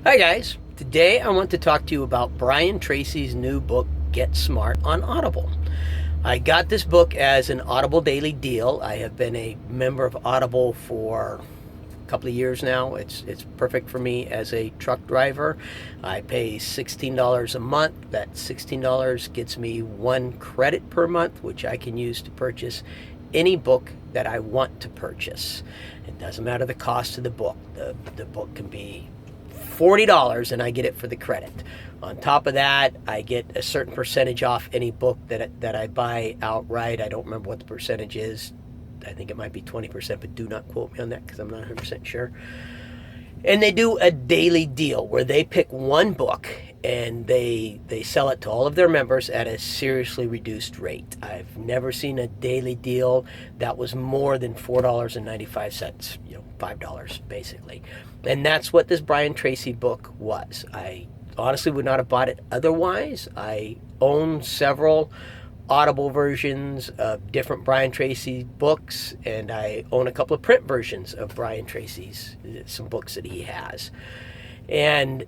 Hi guys, today I want to talk to you about Brian Tracy's new book, Get Smart, on Audible. I got this book as an Audible daily deal. I have been a member of Audible for a couple of years now. It's perfect for me as a truck driver. I pay $16 a month. That $16 gets me one credit per month, which I can use to purchase any book that I want to purchase. It doesn't matter the cost of the book. The book can be $40 and I get it for the credit. On top of that, I get a certain percentage off any book that I buy outright. I don't remember what the percentage is. I think it might be 20%, but do not quote me on that because I'm not 100% sure. And they do a daily deal where they pick one book and they sell it to all of their members at a seriously reduced rate. I've never seen a daily deal that was more than $4.95, $5 basically. And that's what this Brian Tracy book was. I honestly would not have bought it otherwise. I own several Audible versions of different Brian Tracy books, and I own a couple of print versions of Brian Tracy's, some books that he has. And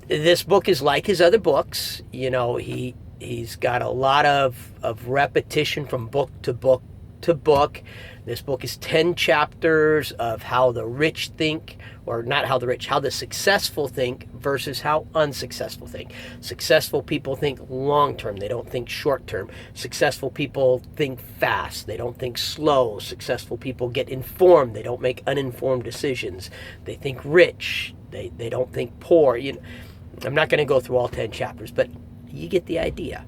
this book is like his other books. He's got a lot of repetition from book to book to book. This book is 10 chapters of how the rich think, or not how the rich, how the successful think versus how unsuccessful think. Successful people think long term, they don't think short term. Successful people think fast, they don't think slow. Successful people get informed, they don't make uninformed decisions. They think rich, they don't think poor. I'm not going to go through all 10 chapters, but you get the idea.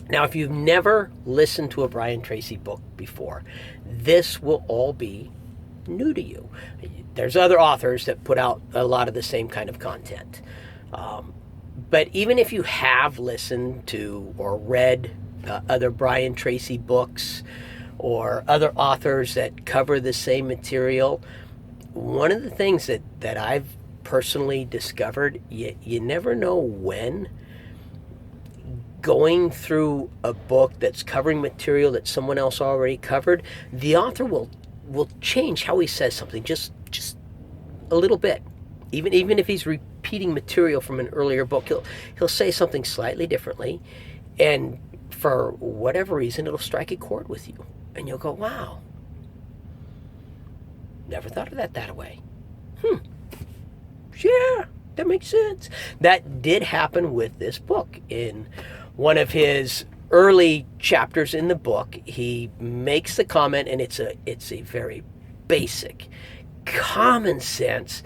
Now, if you've never listened to a Brian Tracy book before, this will all be new to you. There's other authors that put out a lot of the same kind of content. But even if you have listened to or read other Brian Tracy books or other authors that cover the same material, one of the things that I've personally discovered, you never know when going through a book that's covering material that someone else already covered, the author will change how he says something just a little bit. Even if he's repeating material from an earlier book, he'll say something slightly differently, and for whatever reason, it'll strike a chord with you, and you'll go, "Wow, never thought of that way." Yeah, that makes sense. That did happen with this book. In one of his early chapters in the book, he makes the comment, and it's a very basic, common sense,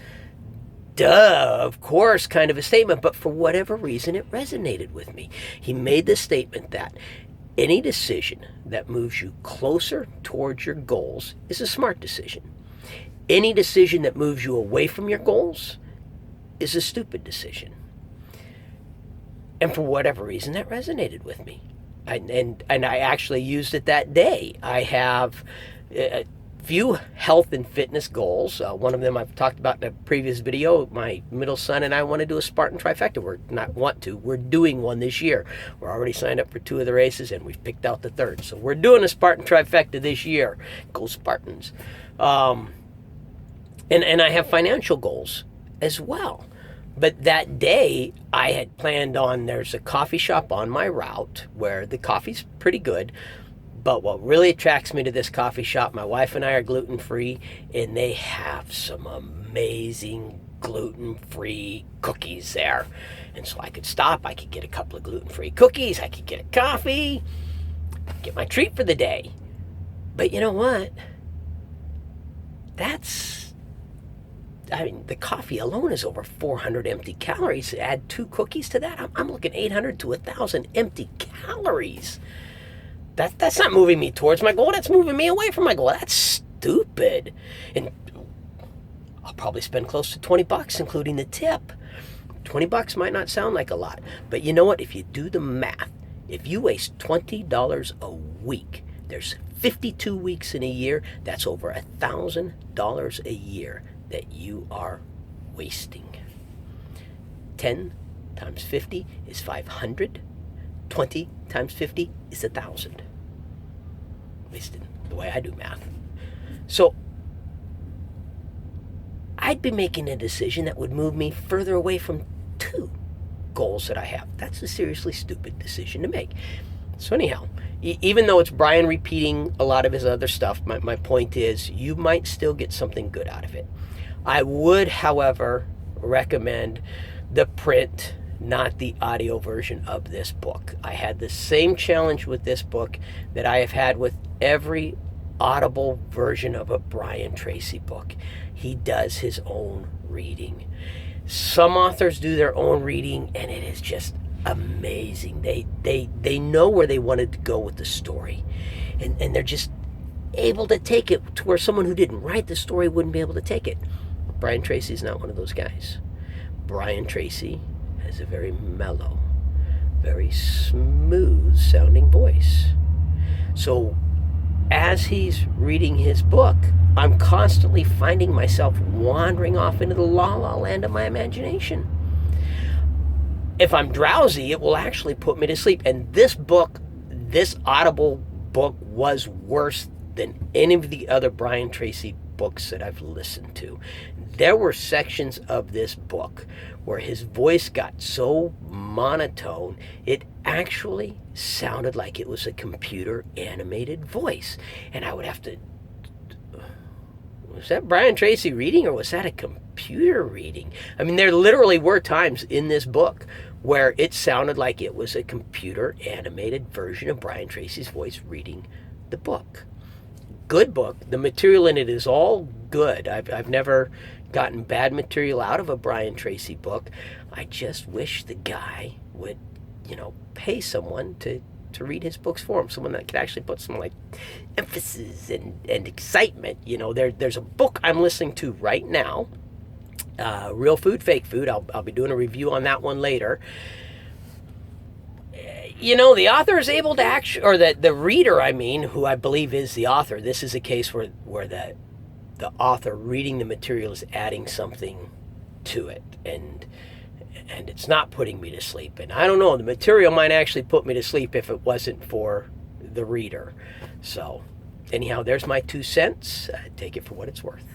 duh, of course, kind of a statement, but for whatever reason, it resonated with me. He made the statement that any decision that moves you closer towards your goals is a smart decision. Any decision that moves you away from your goals is a stupid decision. And for whatever reason, that resonated with me. And I actually used it that day. I have a few health and fitness goals. One of them I've talked about in a previous video. My middle son and I want to do a Spartan trifecta. We're doing one this year. We're already signed up for 2 of the races, and we've picked out the third. So we're doing a Spartan trifecta this year. Go Spartans. And I have financial goals as well. But that day, I had planned on, there's a coffee shop on my route where the coffee's pretty good. But what really attracts me to this coffee shop, my wife and I are gluten-free, and they have some amazing gluten-free cookies there. And so I could stop, I could get a couple of gluten-free cookies, I could get a coffee, get my treat for the day. But you know what? The coffee alone is over 400 empty calories. Add 2 cookies to that, I'm looking 800 to 1,000 empty calories. That's not moving me towards my goal. That's moving me away from my goal. That's stupid. And I'll probably spend close to $20, including the tip. $20 might not sound like a lot, but you know what? If you do the math, if you waste $20 a week, there's 52 weeks in a year. That's over $1,000 a year that you are wasting. 10 times 50 is 500. 20 times 50 is 1,000. Wasted the way I do math. So I'd be making a decision that would move me further away from two goals that I have. That's a seriously stupid decision to make. So anyhow, even though it's Brian repeating a lot of his other stuff, my point is you might still get something good out of it. I would, however, recommend the print, not the audio version of this book. I had the same challenge with this book that I have had with every Audible version of a Brian Tracy book. He does his own reading. Some authors do their own reading, and it is just amazing. They know where they wanted to go with the story, and they're just able to take it to where someone who didn't write the story wouldn't be able to take it. Brian Tracy is not one of those guys. Brian Tracy has a very mellow, very smooth sounding voice. So as he's reading his book, I'm constantly finding myself wandering off into the la-la land of my imagination. If I'm drowsy, it will actually put me to sleep. And this book, this Audible book, was worse than any of the other Brian Tracy books that I've listened to. There were sections of this book where his voice got so monotone, it actually sounded like it was a computer animated voice. And I would have to, was that Brian Tracy reading or was that a computer reading? I mean, there literally were times in this book where it sounded like it was a computer animated version of Brian Tracy's voice reading the book. Good book. The material in it is all good. I've never gotten bad material out of a Brian Tracy book. I just wish the guy would, pay someone to read his books for him. Someone that could actually put some like emphasis and excitement. There's a book I'm listening to right now, Real Food, Fake Food. I'll be doing a review on that one later. The author is able to actually, or the reader, who I believe is the author. This is a case where the author reading the material is adding something to it, and it's not putting me to sleep. And I don't know, the material might actually put me to sleep if it wasn't for the reader. So anyhow, there's my 2 cents. Take it for what it's worth.